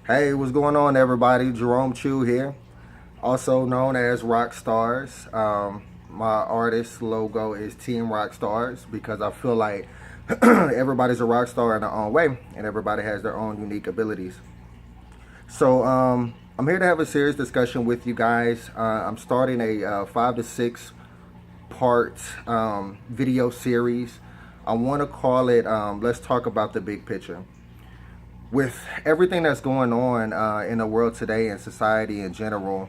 Hey, what's going on, everybody? Jerome Chu here, also known as Rock Stars. My artist logo is Team Rock Stars because I feel like everybody's a rock star in their own way, and everybody has their own unique abilities. So I'm here to have a serious discussion with you guys. I'm starting a 5 to 6 part video series. I want to call it "Let's Talk About the Big Picture." With everything that's going on in the world today and society in general,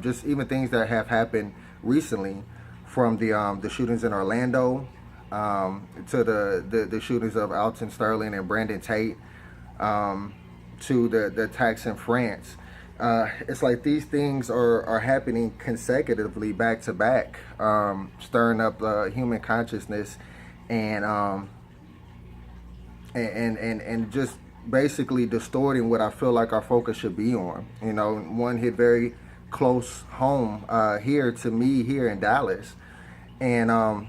just even things that have happened recently, from the shootings in Orlando to the shootings of Alton Sterling and Brandon Tate, to the attacks in France. It's like these things are happening consecutively, back to back, stirring up human consciousness and just basically distorting what I feel like our focus should be on. You know, one hit very close home here to me here in Dallas, and I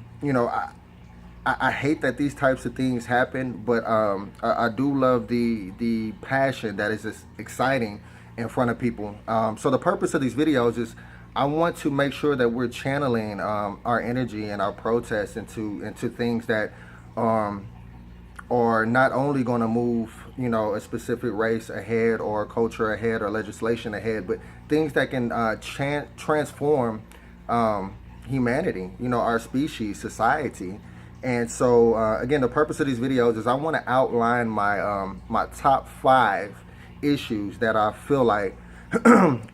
hate that these types of things happen, but I do love the passion that is just exciting in front of people. So the purpose of these videos is I want to make sure that we're channeling our energy and our protests into things that are not only going to move, a specific race ahead or culture ahead or legislation ahead, but things that can transform humanity, our species, society. And so, again, the purpose of these videos is I want to outline my top 5 issues that I feel like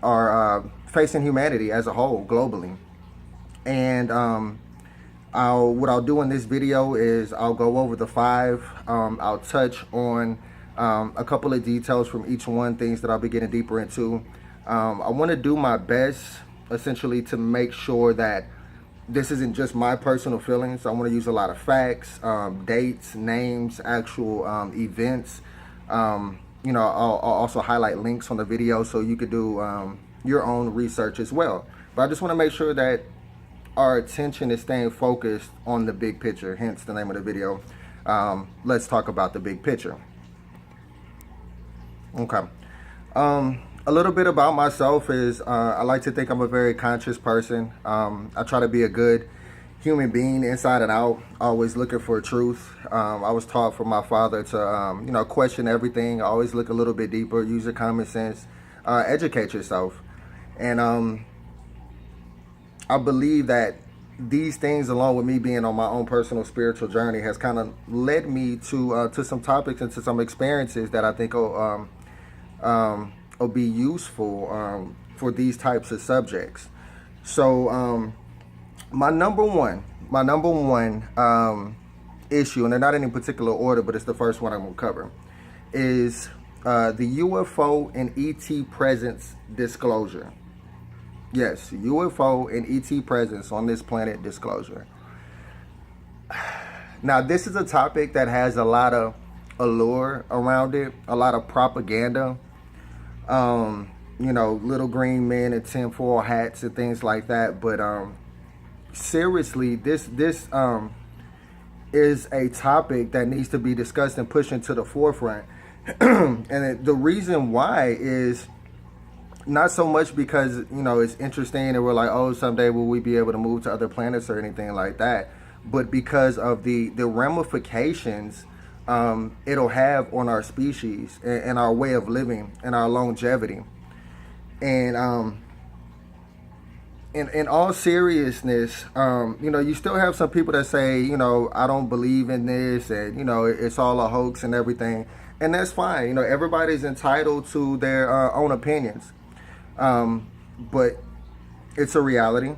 are facing humanity as a whole globally. And what I'll do in this video is I'll go over the 5. I'll touch on a couple of details from each one, things that I'll be getting deeper into. I want to do my best, essentially, to make sure that this isn't just my personal feelings. I want to use a lot of facts, dates, names, actual events. I'll also highlight links on the video so you could do your own research as well. But I just want to make sure that our attention is staying focused on the big picture, hence the name of the video. Let's talk about the big picture. Okay. A little bit about myself is I like to think I'm a very conscious person. I try to be a good human being inside and out, always looking for truth. I was taught from my father to, question everything, always look a little bit deeper, use your common sense, educate yourself. And I believe that these things, along with me being on my own personal spiritual journey, has kind of led me to some topics and to some experiences that I think will be useful for these types of subjects. So my number one issue, and they're not in any particular order, but it's the first one I'm going to cover, is the UFO and ET presence disclosure. Yes, UFO and ET presence on this planet disclosure. Now, this is a topic that has a lot of allure around it, a lot of propaganda. Little green men in tinfoil hats and things like that. But seriously, this is a topic that needs to be discussed and pushed into the forefront. And the reason why is not so much because, it's interesting and we're like, oh, someday will we be able to move to other planets or anything like that, but because of the ramifications it'll have on our species and our way of living and our longevity. And in all seriousness, you still have some people that say, I don't believe in this, and it's all a hoax and everything, and that's fine. Everybody's entitled to their own opinions. But it's a reality.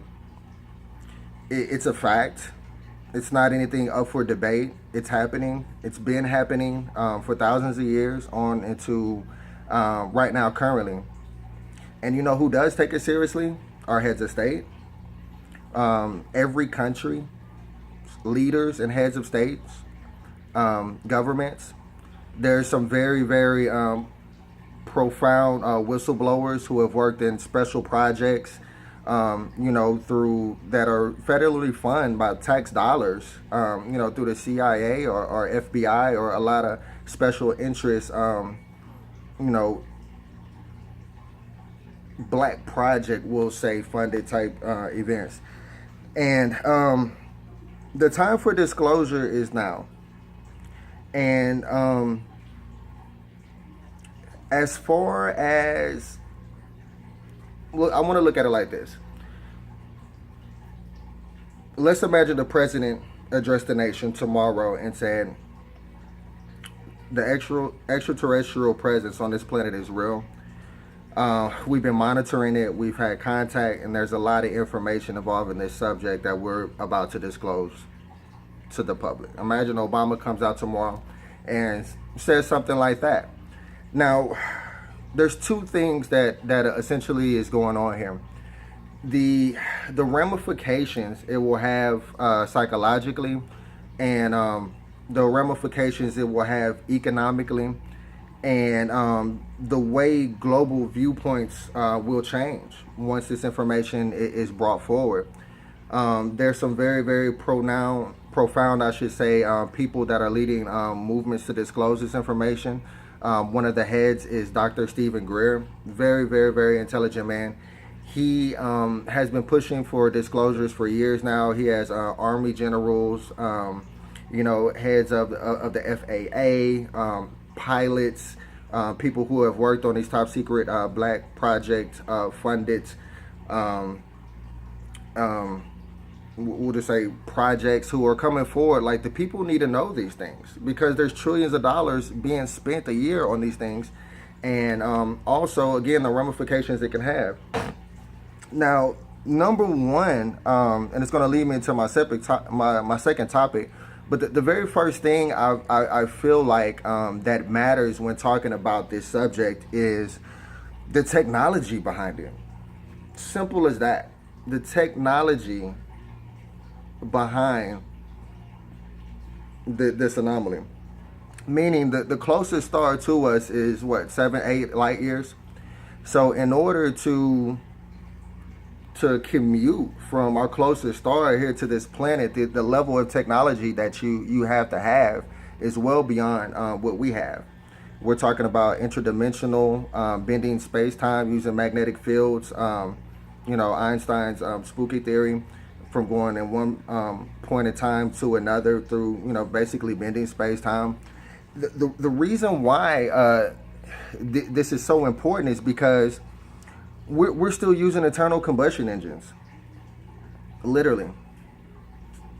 It's a fact. It's not anything up for debate. It's happening. It's been happening for thousands of years on into right now, currently. And you know who does take it seriously? Our heads of state. Every country, leaders and heads of states, governments. There's some very, very profound whistleblowers who have worked in special projects, through that are federally funded by tax dollars, through the CIA or FBI or a lot of special interests, black project, we'll say, funded type events. And the time for disclosure is now. And as far as, well, I want to look at it like this. Let's imagine the president addressed the nation tomorrow and said, the extraterrestrial presence on this planet is real. We've been monitoring it. We've had contact, and there's a lot of information involving this subject that we're about to disclose to the public. Imagine Obama comes out tomorrow and says something like that. Now, there's two things that essentially is going on here. The ramifications it will have psychologically, and the ramifications it will have economically, and the way global viewpoints will change once this information is brought forward. There's some very, very profound, I should say, people that are leading movements to disclose this information. One of the heads is Dr. Stephen Greer, very, very, very intelligent man. He has been pushing for disclosures for years now. He has Army generals, heads of the FAA, pilots, people who have worked on these top secret black project funded, we'll just say projects, who are coming forward. Like, the people need to know these things because there's trillions of dollars being spent a year on these things, and also, again, the ramifications it can have. Now, number one, and it's going to lead me into my second topic, but the very first thing I feel like that matters when talking about this subject is the technology behind it. Simple as that. The technology behind this anomaly. Meaning that the closest star to us is what, 7-8 light years? So in order to commute from our closest star here to this planet, the level of technology that you have to have is well beyond what we have. We're talking about interdimensional bending space-time using magnetic fields, Einstein's spooky theory, from going in one point in time to another through, basically bending space-time. The reason why this is so important is because we're still using internal combustion engines. Literally.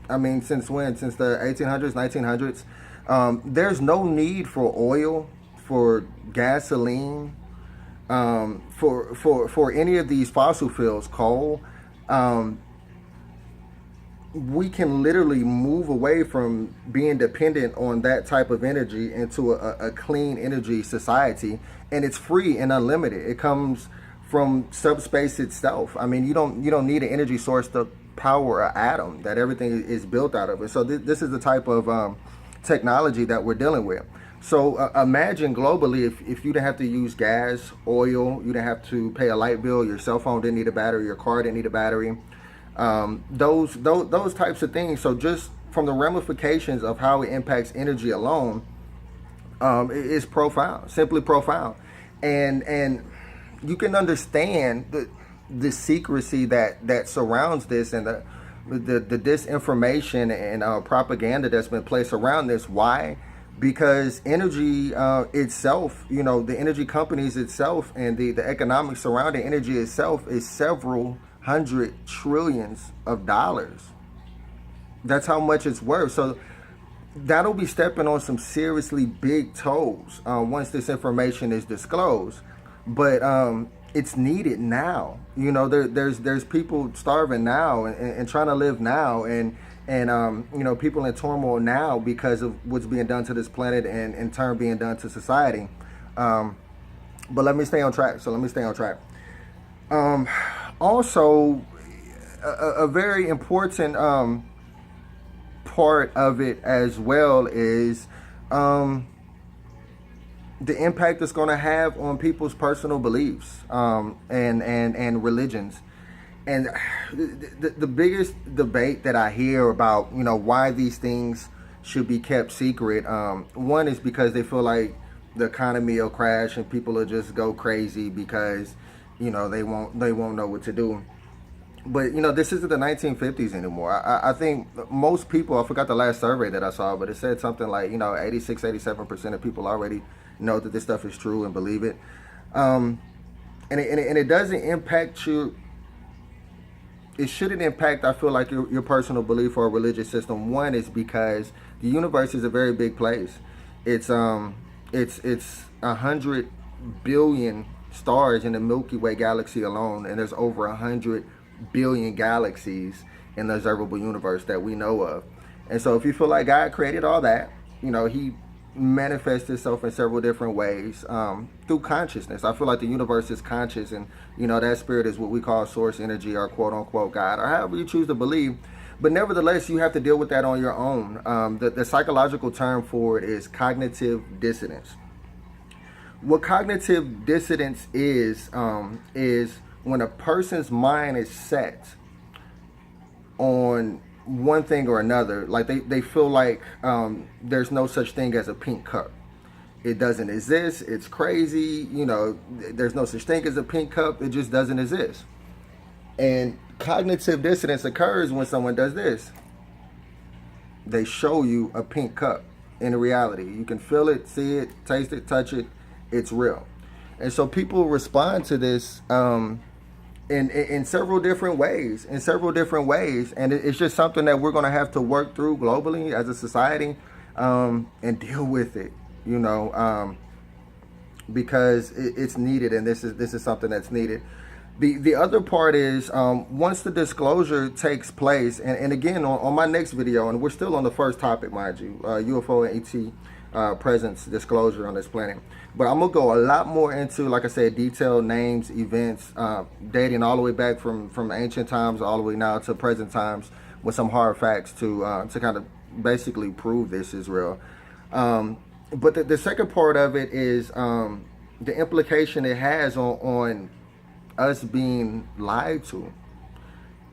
I mean, since when? Since the 1800s, 1900s. There's no need for oil, for gasoline, for any of these fossil fuels, coal. We can literally move away from being dependent on that type of energy into a clean energy society, and it's free and unlimited. It comes from subspace itself. I mean, you don't need an energy source to power an atom that everything is built out of. And so this is the type of technology that we're dealing with. So imagine globally, if you didn't have to use gas, oil, you didn't have to pay a light bill, your cell phone didn't need a battery, your car didn't need a battery, those types of things. So just from the ramifications of how it impacts energy alone, is profound, simply profound. And you can understand the secrecy that surrounds this, and the disinformation and propaganda that's been placed around this. Why? Because energy itself, the energy companies itself, and the economics surrounding energy itself is several hundred trillions of dollars. That's how much it's worth. So that'll be stepping on some seriously big toes once this information is disclosed. But it's needed now. There's people starving now and trying to live now, and people in turmoil now because of what's being done to this planet and in turn being done to society. But let me stay on track. Also, a very important part of it as well is the impact it's going to have on people's personal beliefs and religions. And the biggest debate that I hear about, why these things should be kept secret, one is because they feel like the economy will crash and people will just go crazy because, they won't know what to do. But this isn't the 1950s anymore. I think most people, I forgot the last survey that I saw, but it said something like 86-87% of people already know that this stuff is true and believe it. And it doesn't impact you. It shouldn't impact, I feel like, your personal belief or religious system. One is because the universe is a very big place. It's 100 billion stars in the Milky Way galaxy alone, and there's over 100 billion galaxies in the observable universe that we know of. And so if you feel like God created all that, he manifests itself in several different ways through consciousness. I feel like the universe is conscious, and that spirit is what we call source energy, or quote unquote God, or however you choose to believe. But nevertheless, you have to deal with that on your own. The psychological term for it is cognitive dissonance. What cognitive dissonance is when a person's mind is set on one thing or another. Like they feel like there's no such thing as a pink cup. It doesn't exist. It's crazy. There's no such thing as a pink cup. It just doesn't exist. And cognitive dissonance occurs when someone does this. They show you a pink cup in reality. You can feel it, see it, taste it, touch it. It's real. And so people respond to this in several different ways. And it's just something that we're going to have to work through globally as a society and deal with it, because it's needed, and this is something that's needed. The other part is once the disclosure takes place, and again on my next video, and we're still on the first topic, mind you, UFO and ET presence disclosure on this planet. But I'm gonna go a lot more into, like I said, detailed names, events, dating all the way back from ancient times all the way now to present times, with some hard facts to kind of basically prove this is real. But the second part of it is the implication it has on us being lied to.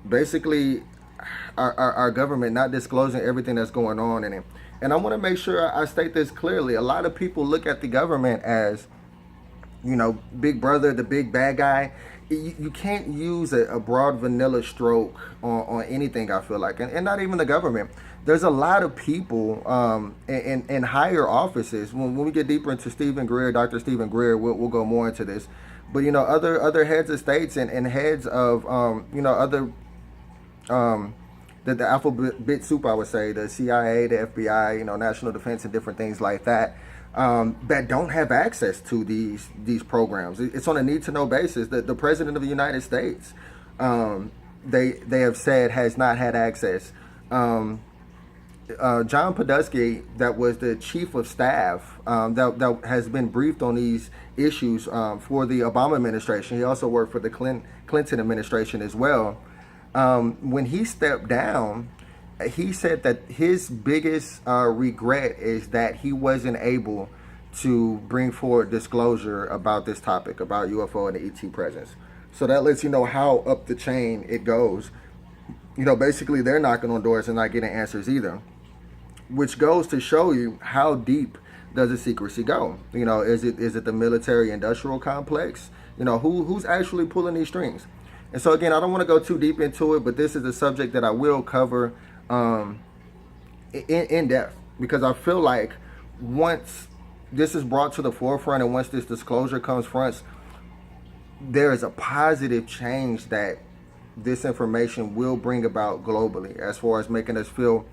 Basically, our government not disclosing everything that's going on in it. And I want to make sure I state this clearly. A lot of people look at the government as, big brother, the big bad guy. You can't use a broad vanilla stroke on anything, I feel like. And not even the government. There's a lot of people in higher offices. When we get deeper into Stephen Greer, Dr. Stephen Greer, we'll go more into this. But, other heads of states and heads of, other... the alphabet soup, I would say, the CIA, the FBI, national defense, and different things like that, that don't have access to these programs. It's on a need-to-know basis. The President of the United States, they have said, has not had access. John Podolsky, that was the chief of staff, that has been briefed on these issues for the Obama administration. He also worked for the Clinton administration as well. When he stepped down, he said that his biggest regret is that he wasn't able to bring forward disclosure about this topic, about UFO and the ET presence. So that lets you know how up the chain it goes. Basically they're knocking on doors and not getting answers either, which goes to show you how deep does the secrecy go. Is it the military industrial complex? Who's actually pulling these strings? And so again, I don't want to go too deep into it, but this is a subject that I will cover in depth, because I feel like once this is brought to the forefront and once this disclosure comes front, there is a positive change that this information will bring about globally, as far as making us feel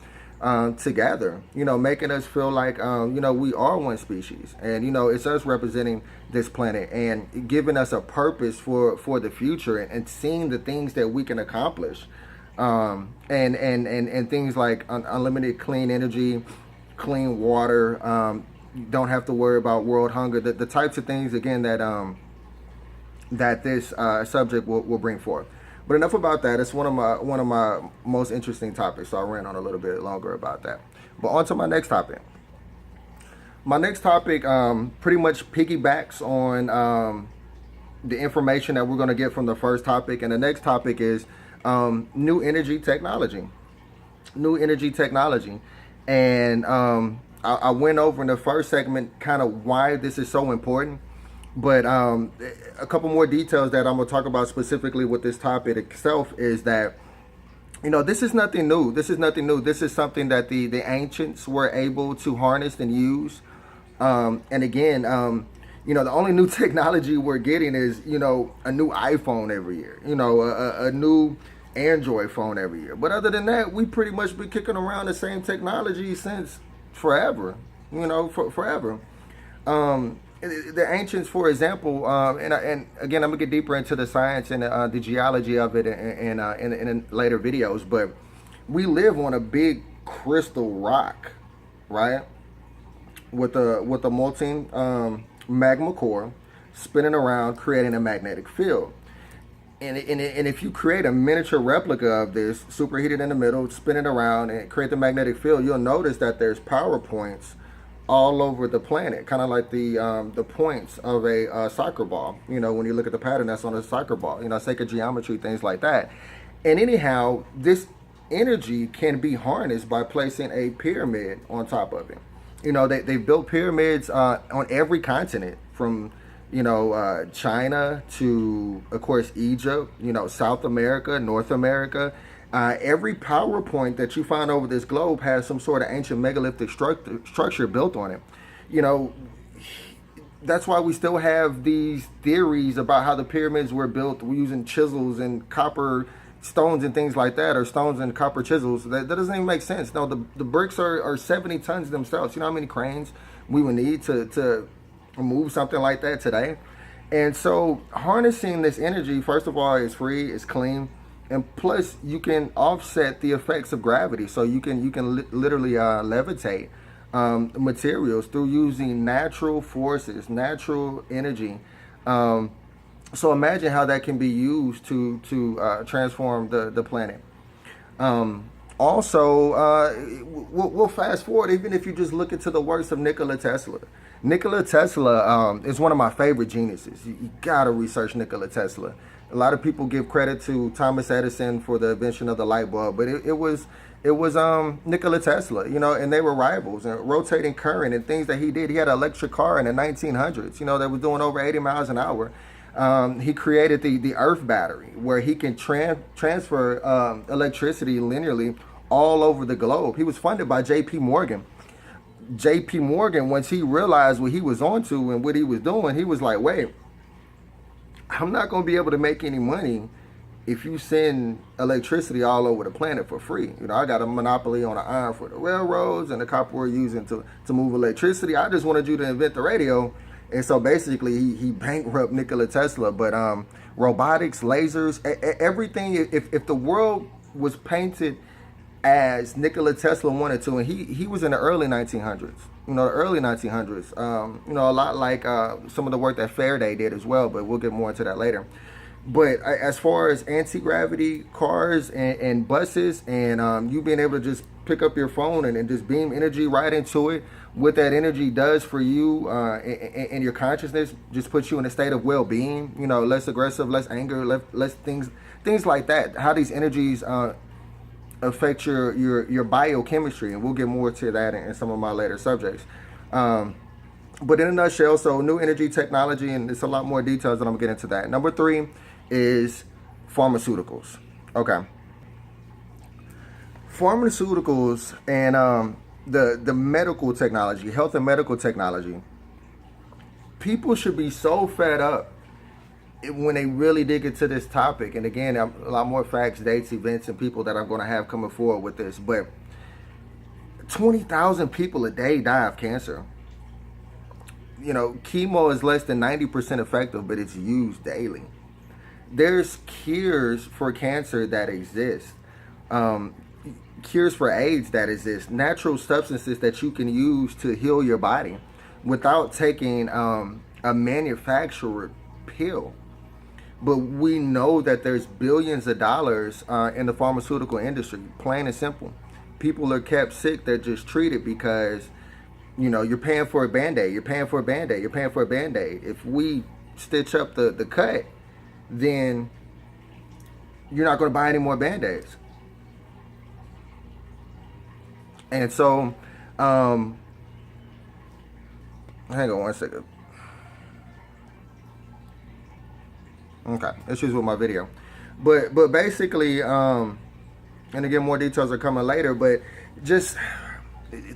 together, making us feel like, we are one species, and, it's us representing this planet and giving us a purpose for the future, and seeing the things that we can accomplish, and things like unlimited clean energy, clean water, you don't have to worry about world hunger, the types of things, again, that this subject will bring forth. But enough about that. It's one of my most interesting topics, so I ran on a little bit longer about that. But on to my next topic. My next topic pretty much piggybacks on the information that we're going to get from the first topic. And the next topic is new energy technology. New energy technology. And I went over in the first segment kind of why this is so important. But a couple more details that I'm gonna talk about specifically with this topic itself is that, this is nothing new. This is nothing new. This is something that the ancients were able to harness and use. And again, the only new technology we're getting is, a new iPhone every year, a new Android phone every year. But other than that, we pretty much been kicking around the same technology since forever, forever. The ancients, for example, and again, I'm gonna get deeper into the science and the geology of it in later videos. But we live on a big crystal rock, right? With a molten magma core spinning around, creating a magnetic field. And if you create a miniature replica of this, superheated in the middle, spinning around and create the magnetic field, you'll notice that there's power points all over the planet, kind of like the points of a soccer ball. When you look at the pattern that's on a soccer ball, sacred geometry, things like that. And anyhow, this energy can be harnessed by placing a pyramid on top of it. They built pyramids on every continent, from China to, of course, Egypt, South America, North America. Every PowerPoint that you find over this globe has some sort of ancient megalithic structure built on it. That's why we still have these theories about how the pyramids were built using chisels and copper stones and things like that, or stones and copper chisels. That doesn't even make sense. No, the bricks are 70 tons themselves. You know how many cranes we would need to remove something like that today? And so harnessing this energy, first of all, is free, it's clean, and plus you can offset the effects of gravity. So you can literally levitate materials through using natural forces, natural energy. So imagine how that can be used to transform the planet. We'll fast forward, even if you just look into the works of Nikola Tesla. Nikola Tesla is one of my favorite geniuses. You gotta research Nikola Tesla. A lot of people give credit to Thomas Edison for the invention of the light bulb, but it was Nikola Tesla, and they were rivals, and rotating current and things that he did. He had an electric car in the 1900s, that was doing over 80 miles an hour. He created the Earth battery, where he can transfer electricity linearly all over the globe. He was funded by J.P. Morgan. J.P. Morgan, once he realized what he was onto and what he was doing, he was like, wait, I'm not going to be able to make any money if you send electricity all over the planet for free. I got a monopoly on the iron for the railroads and the copper we're using to move electricity. I just wanted you to invent the radio. And so basically he bankrupted Nikola Tesla. But robotics, lasers, everything, if the world was painted as Nikola Tesla wanted to, and he was in the early 1900s, the early 1900s, a lot like some of the work that Faraday did as well, but we'll get more into that later. But as far as anti-gravity cars and buses, and you being able to just pick up your phone and just beam energy right into it, what that energy does for you and your consciousness just puts you in a state of well-being, less aggressive, less anger, less things like that. How these energies affect your biochemistry, and we'll get more to that in some of my later subjects. But in a nutshell, so new energy technology, and it's a lot more details, and I'm gonna get into that. Number 3 is pharmaceuticals. Okay. Pharmaceuticals and the medical technology, health and medical technology. People should be so fed up when they really dig into this topic. And again, a lot more facts, dates, events, and people that I'm going to have coming forward with this. But 20,000 people a day die of cancer. Chemo is less than 90% effective, but it's used daily. There's cures for cancer that exist. Cures for AIDS that exist. Natural substances that you can use to heal your body without taking a manufactured pill. But we know that there's billions of dollars in the pharmaceutical industry, plain and simple. People are kept sick, they're just treated because, you're paying for a Band-Aid, you're paying for a Band-Aid, you're paying for a Band-Aid. If we stitch up the cut, then you're not going to buy any more Band-Aids. And so, hang on one second. Okay, issues with my video, but basically, and again, more details are coming later. But just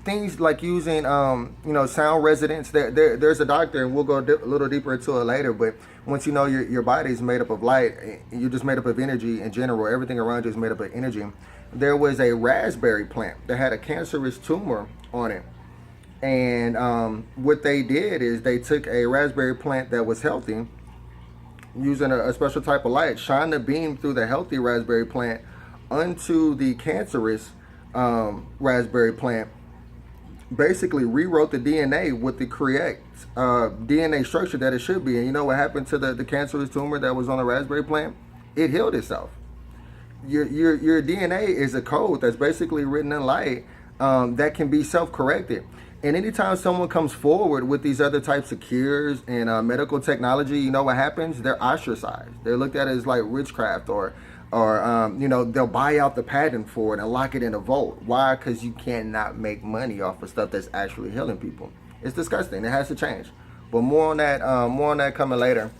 things like using, sound resonance. There's a doctor, and we'll go a little deeper into it later. But once you know your body's made up of light, you're just made up of energy in general. Everything around you is made up of energy. There was a raspberry plant that had a cancerous tumor on it. And what they did is they took a raspberry plant that was healthy, using a special type of light, shine the beam through the healthy raspberry plant onto the cancerous raspberry plant, basically rewrote the DNA with the correct DNA structure that it should be. And you know what happened to the cancerous tumor that was on the raspberry plant? It healed itself. Your DNA is a code that's basically written in light that can be self-corrected. And anytime someone comes forward with these other types of cures and medical technology, you know what happens? They're ostracized. They're looked at as like witchcraft, or they'll buy out the patent for it and lock it in a vault. Why? Because you cannot make money off of stuff that's actually healing people. It's disgusting. It has to change. But more on that coming later.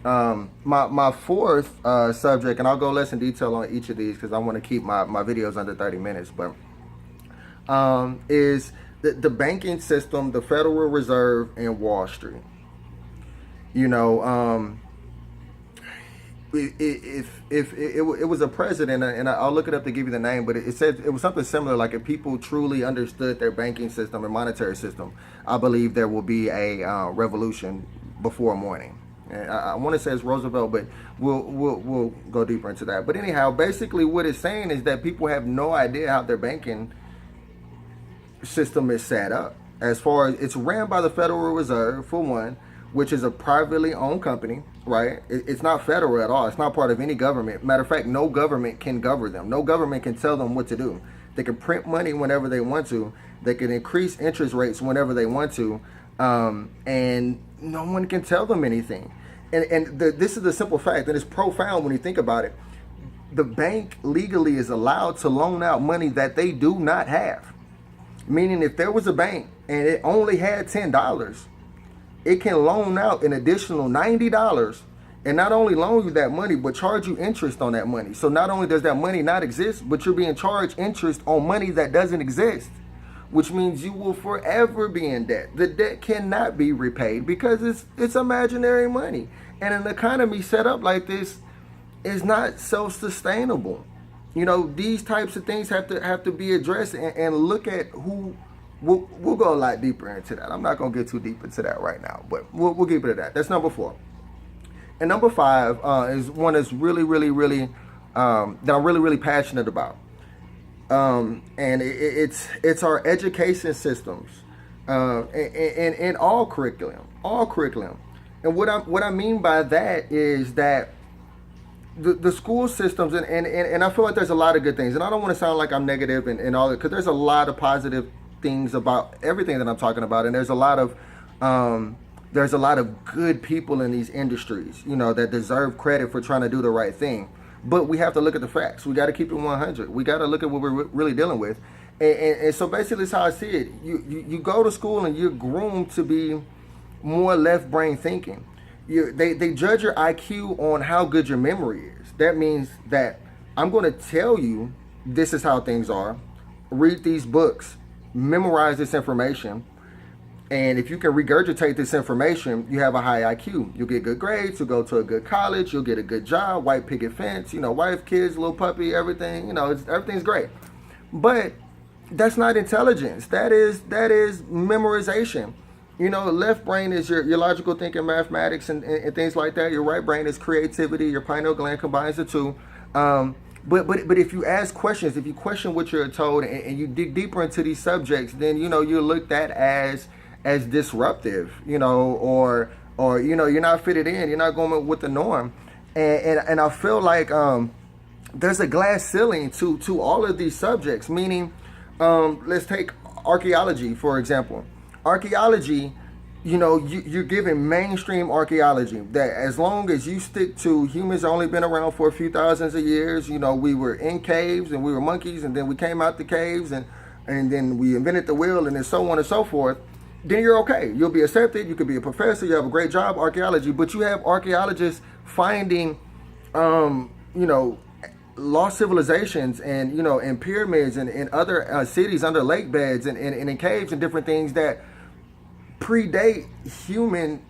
My fourth subject, and I'll go less in detail on each of these because I want to keep my videos under 30 minutes, but is the banking system, the Federal Reserve, and Wall Street. If it was a president, and I'll look it up to give you the name, but it said it was something similar, like if people truly understood their banking system and monetary system, I believe there will be a revolution before morning. And I want to say it's Roosevelt, but we'll go deeper into that. But anyhow, basically what it's saying is that people have no idea how their banking system is set up. As far as it's ran by the Federal Reserve, for one, which is a privately owned company, right? It's not federal at all. It's not part of any government. Matter of fact, no government can govern them. No government can tell them what to do. They can print money whenever they want to. They can increase interest rates whenever they want to. And no one can tell them anything. And this is the simple fact, and it's profound when you think about it. The bank legally is allowed to loan out money that they do not have. Meaning if there was a bank and it only had $10, it can loan out an additional $90 and not only loan you that money, but charge you interest on that money. So not only does that money not exist, but you're being charged interest on money that doesn't exist, which means you will forever be in debt. The debt cannot be repaid because it's imaginary money. And an economy set up like this is not self-sustainable. These types of things have to be addressed and look at who. We'll go a lot deeper into that. I'm not going to get too deep into that right now, but we'll keep it at that. That's number 4. And number 5 is one that's really, really, really, that I'm really, really passionate about. And it's our education systems and all curriculum. And what I mean by that is that the school systems, and I feel like there's a lot of good things, and I don't want to sound like I'm negative and all that, because there's a lot of positive things about everything that I'm talking about, and there's a lot of good people in these industries, that deserve credit for trying to do the right thing. But we have to look at the facts. We got to keep it 100. We got to look at what we're really dealing with, and so basically, that's how I see it. You go to school and you're groomed to be more left brain thinking. They judge your IQ on how good your memory is. That means that I'm going to tell you this is how things are. Read these books. Memorize this information. And if you can regurgitate this information, you have a high IQ. You'll get good grades. You'll go to a good college. You'll get a good job. White picket fence. Wife, kids, little puppy, everything. Everything's great. But that's not intelligence. That is memorization. Left brain is your logical thinking, mathematics, and things like that. Your right brain is creativity. Your pineal gland combines the two. But if you ask questions, if you question what you're told, and you dig deeper into these subjects, then you're looked at as disruptive, or you're not fitted in. You're not going with the norm, and I feel like there's a glass ceiling to all of these subjects. Meaning, let's take archaeology for example. Archaeology, you're given mainstream archaeology that as long as you stick to humans only been around for a few thousands of years, we were in caves and we were monkeys, and then we came out the caves and then we invented the wheel, and then so on and so forth, then you're okay. You'll be accepted. You could be a professor. You have a great job, archaeology. But you have archaeologists finding, you know, lost civilizations and, you know, in pyramids and other cities under lake beds and in caves and different things that predate human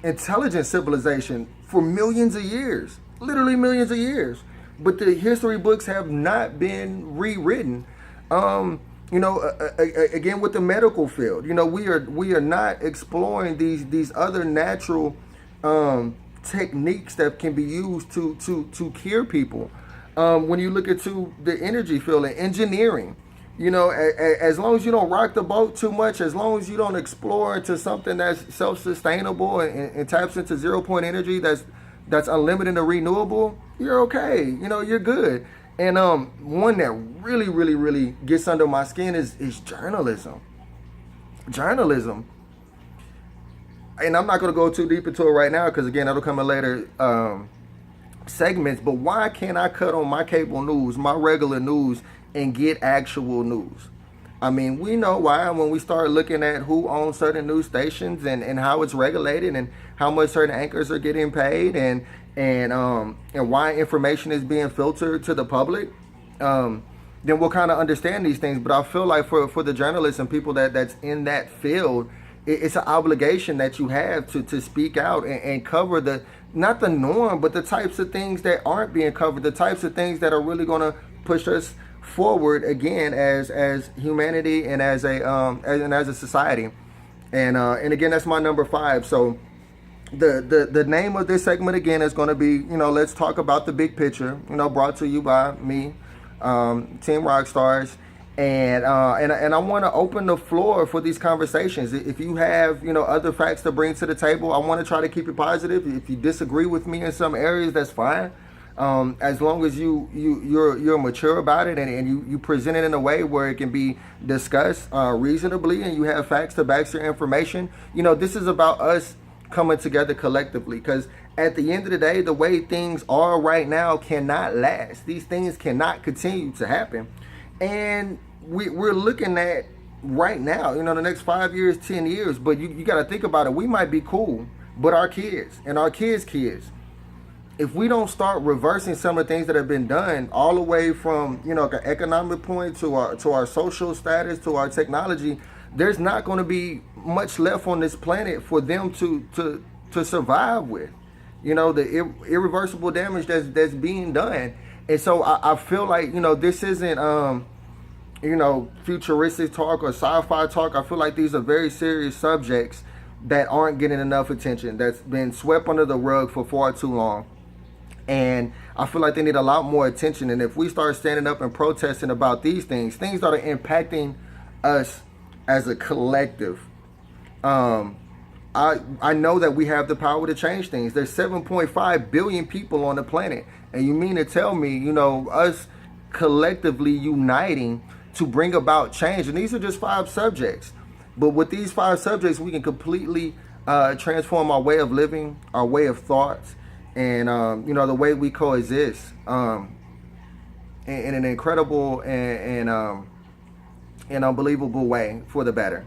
intelligent civilization for millions of years, literally millions of years. But the history books have not been rewritten. You know, again with the medical field, you know, we are not exploring these other natural techniques that can be used to cure people. When you look into the energy field and engineering, you know, as long as you don't rock the boat too much, as long as you don't explore into something that's self-sustainable and taps into 0 point energy that's unlimited and renewable, you're okay. You know, you're good. And one that really gets under my skin is journalism. Journalism. And I'm not going to go too deep into it right now because, again, that'll come in later segments. But why can't I cut on my cable news, my regular news, and get actual news? I mean, we know why when we start looking at who owns certain news stations and how it's regulated and how much certain anchors are getting paid and why information is being filtered to the public, then we'll kind of understand these things. But I feel like for the journalists and people that's in that field, it's an obligation that you have to speak out and cover the, not the norm, but the types of things that aren't being covered, the types of things that are really going to push us forward again as humanity and as a society. And again, that's my number 5. So the name of this segment again is going to be, you know, let's talk about the big picture, you know, brought to you by me, Team Rockstars. And I want to open the floor for these conversations. If you have, you know, other facts to bring to the table, I want to try to keep it positive. If you disagree with me in some areas, that's fine. As long as you're mature about it and you present it in a way where it can be discussed reasonably and you have facts to back your information. You know, this is about us coming together collectively, because at the end of the day, the way things are right now cannot last. These things cannot continue to happen. And we're looking at right now, you know, the next 5 years, 10 years, but you got to think about it. We might be cool, but our kids and our kids' if we don't start reversing some of the things that have been done, all the way from, you know, like an economic point to our social status, to our technology, there's not going to be much left on this planet for them to survive with. You know, the irreversible damage that's being done. And so I feel like, you know, this isn't, you know, futuristic talk or sci-fi talk. I feel like these are very serious subjects that aren't getting enough attention, that's been swept under the rug for far too long. And I feel like they need a lot more attention. And if we start standing up and protesting about these things that are impacting us as a collective, I know that we have the power to change things. There's 7.5 billion people on the planet. And you mean to tell me, you know, us collectively uniting to bring about change. And these are just 5 subjects. But with these 5 subjects, we can completely transform our way of living, our way of thoughts, and, you know, the way we coexist in an incredible and unbelievable way for the better.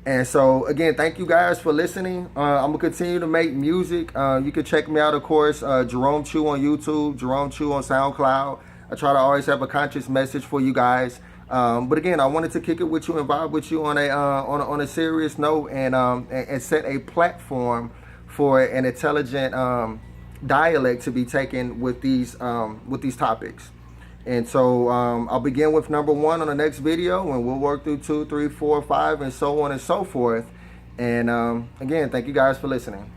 And so, again, thank you guys for listening. I'm going to continue to make music. You can check me out, of course, Jerome Chu on YouTube, Jerome Chu on SoundCloud. I try to always have a conscious message for you guys. But again, I wanted to kick it with you and vibe with you on a serious note and set a platform for an intelligent dialect to be taken with these topics. And so I'll begin with number 1 on the next video, and we'll work through 2, 3, 4, 5, and so on and so forth. And again, thank you guys for listening.